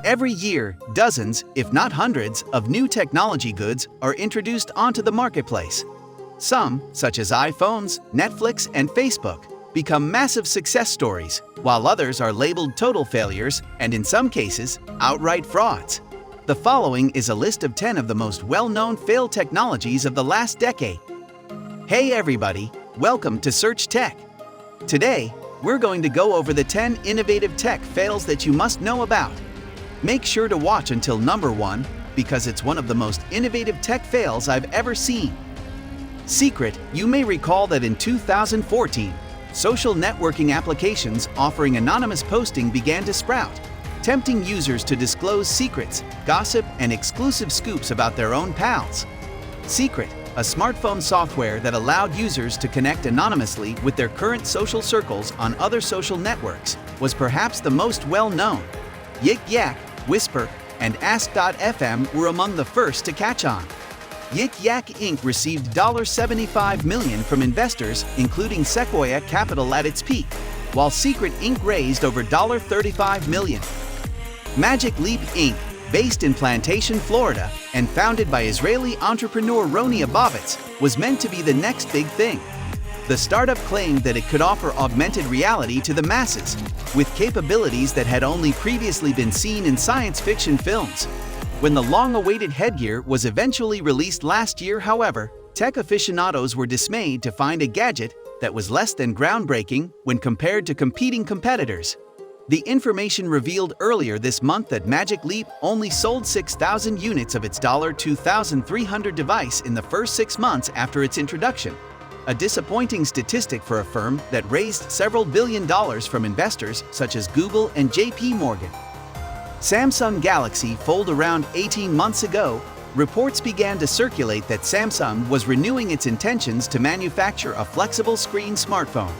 Every year, dozens, if not hundreds, of new technology goods are introduced onto the marketplace. Some, such as iPhones, Netflix, and Facebook, become massive success stories, while others are labeled total failures and, in some cases, outright frauds. The following is a list of 10 of the most well-known failed technologies of the last decade. Hey everybody, welcome to Search Tech. Today, we're going to go over the 10 innovative tech fails that you must know about. Make sure to watch until number 1, because it's one of the most innovative tech fails I've ever seen. Secret, you may recall that in 2014, social networking applications offering anonymous posting began to sprout, tempting users to disclose secrets, gossip, and exclusive scoops about their own pals. Secret, a smartphone software that allowed users to connect anonymously with their current social circles on other social networks, was perhaps the most well-known. Yik Yak, Whisper, and Ask.fm were among the first to catch on. Yik Yak Inc. received $75 million from investors, including Sequoia Capital at its peak, while Secret Inc. raised over $35 million. Magic Leap Inc., based in Plantation, Florida, and founded by Israeli entrepreneur Roni Abovitz, was meant to be the next big thing. The startup claimed that it could offer augmented reality to the masses, with capabilities that had only previously been seen in science fiction films. When the long-awaited headgear was eventually released last year, however, tech aficionados were dismayed to find a gadget that was less than groundbreaking when compared to competing competitors. The information revealed earlier this month that Magic Leap only sold 6,000 units of its $2,300 device in the first 6 months after its introduction, a disappointing statistic for a firm that raised several billion dollars from investors such as Google and JP Morgan. Samsung Galaxy Fold. Around 18 months ago, reports began to circulate that Samsung was renewing its intentions to manufacture a flexible screen smartphone.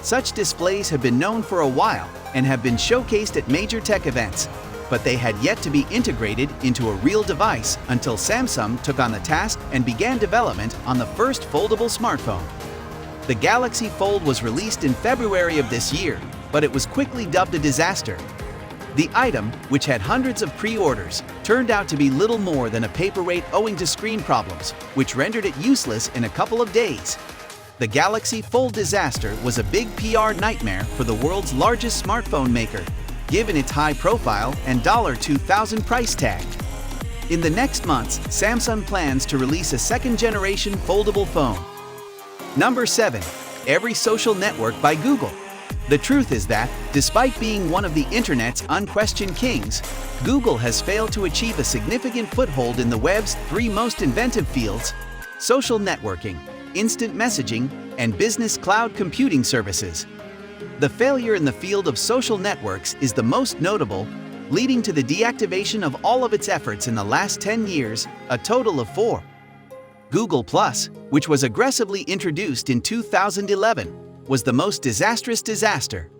Such displays have been known for a while and have been showcased at major tech events, but they had yet to be integrated into a real device until Samsung took on the task and began development on the first foldable smartphone. The Galaxy Fold was released in February of this year, but it was quickly dubbed a disaster. The item, which had hundreds of pre-orders, turned out to be little more than a paperweight owing to screen problems, which rendered it useless in a couple of days. The Galaxy Fold disaster was a big PR nightmare for the world's largest smartphone maker, given its high profile and $2,000 price tag. In the next months, Samsung plans to release a second-generation foldable phone. Number 7. Every social network by Google. The truth is that, despite being one of the internet's unquestioned kings, Google has failed to achieve a significant foothold in the web's 3 most inventive fields: social networking, instant messaging, and business cloud computing services. The failure in the field of social networks is the most notable, leading to the deactivation of all of its efforts in the last 10 years, a total of 4. Google+, which was aggressively introduced in 2011, was the most disastrous disaster.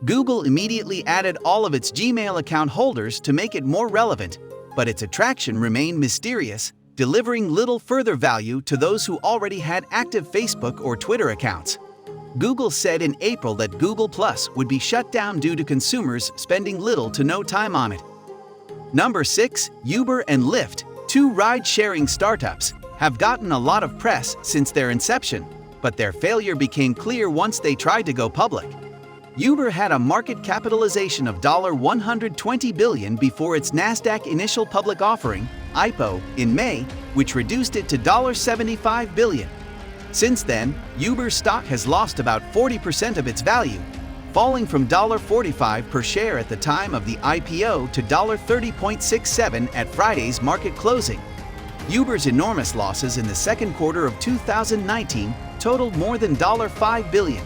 Google immediately added all of its Gmail account holders to make it more relevant, but its attraction remained mysterious, delivering little further value to those who already had active Facebook or Twitter accounts. Google said in April that Google+ would be shut down due to consumers spending little to no time on it. Number 6. Uber and Lyft, 2 ride-sharing startups, have gotten a lot of press since their inception, but their failure became clear once they tried to go public. Uber had a market capitalization of $120 billion before its NASDAQ initial public offering, IPO, in May, which reduced it to $75 billion. Since then, Uber's stock has lost about 40% of its value, falling from $45 per share at the time of the IPO to $30.67 at Friday's market closing. Uber's enormous losses in the second quarter of 2019 totaled more than $5 billion.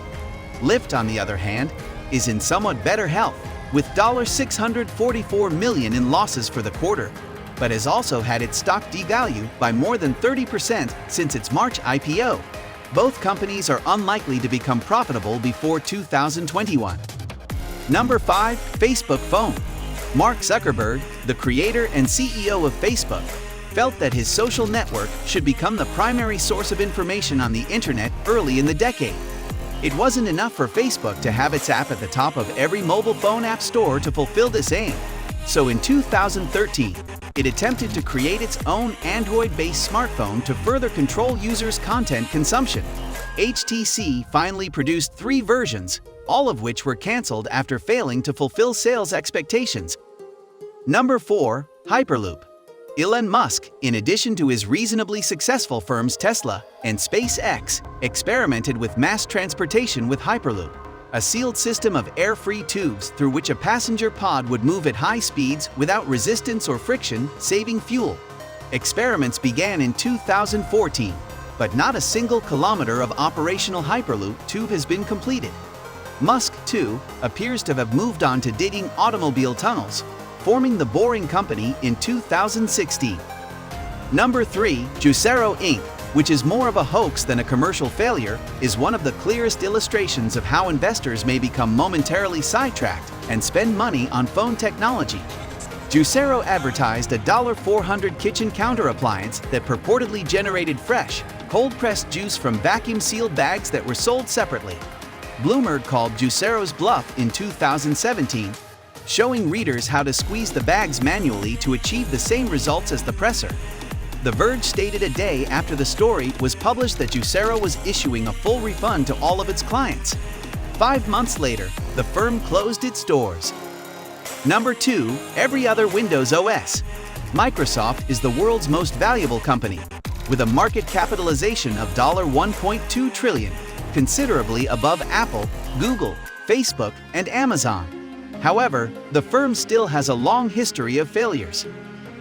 Lyft, on the other hand, is in somewhat better health, with $644 million in losses for the quarter, but has also had its stock devalue by more than 30% since its March IPO. Both companies are unlikely to become profitable before 2021. Number 5. Facebook Phone. Mark Zuckerberg, the creator and CEO of Facebook, felt that his social network should become the primary source of information on the internet early in the decade. It wasn't enough for Facebook to have its app at the top of every mobile phone app store to fulfill this aim. So in 2013, it attempted to create its own Android-based smartphone to further control users' content consumption. HTC finally produced 3 versions, all of which were cancelled after failing to fulfill sales expectations. Number 4. HyperLoop. Elon Musk, in addition to his reasonably successful firms Tesla and SpaceX, experimented with mass transportation with HyperLoop, a sealed system of air-free tubes through which a passenger pod would move at high speeds without resistance or friction, saving fuel. Experiments began in 2014, but not a single kilometer of operational HyperLoop tube has been completed. Musk, too, appears to have moved on to digging automobile tunnels, forming the Boring Company in 2016. Number 3. Juceiro Inc., which is more of a hoax than a commercial failure, is one of the clearest illustrations of how investors may become momentarily sidetracked and spend money on phone technology. Juceiro advertised a $400 kitchen counter appliance that purportedly generated fresh, cold-pressed juice from vacuum-sealed bags that were sold separately. Bloomberg called Juceiro's bluff in 2017, showing readers how to squeeze the bags manually to achieve the same results as the presser. The Verge stated a day after the story was published that Juceiro was issuing a full refund to all of its clients. 5 months later, the firm closed its doors. Number 2. Every other Windows OS. Microsoft is the world's most valuable company, with a market capitalization of $1.2 trillion, considerably above Apple, Google, Facebook, and Amazon. However, the firm still has a long history of failures.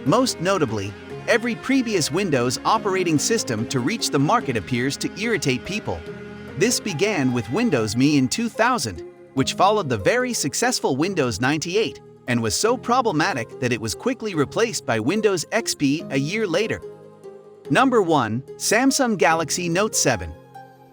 Most notably, every previous Windows operating system to reach the market appears to irritate people. This began with Windows Me in 2000, which followed the very successful Windows 98 and was so problematic that it was quickly replaced by Windows XP a year later. Number 1. Samsung Galaxy Note 7.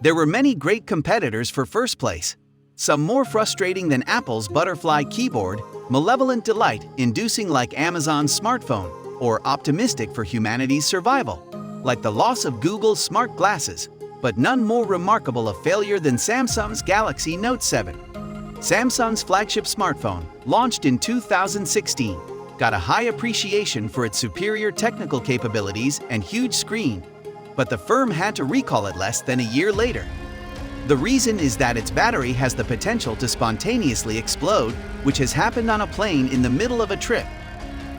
There were many great competitors for first place, some more frustrating than Apple's butterfly keyboard, malevolent delight inducing like Amazon's smartphone, or optimistic for humanity's survival, like the loss of Google's smart glasses, but none more remarkable a failure than Samsung's Galaxy Note 7. Samsung's flagship smartphone, launched in 2016, got a high appreciation for its superior technical capabilities and huge screen, but the firm had to recall it less than a year later. The reason is that its battery has the potential to spontaneously explode, which has happened on a plane in the middle of a trip.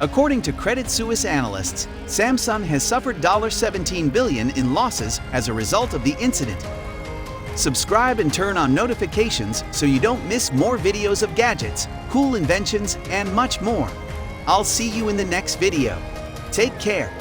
According to Credit Suisse analysts, Samsung has suffered $17 billion in losses as a result of the incident. Subscribe and turn on notifications so you don't miss more videos of gadgets, cool inventions, and much more. I'll see you in the next video. Take care.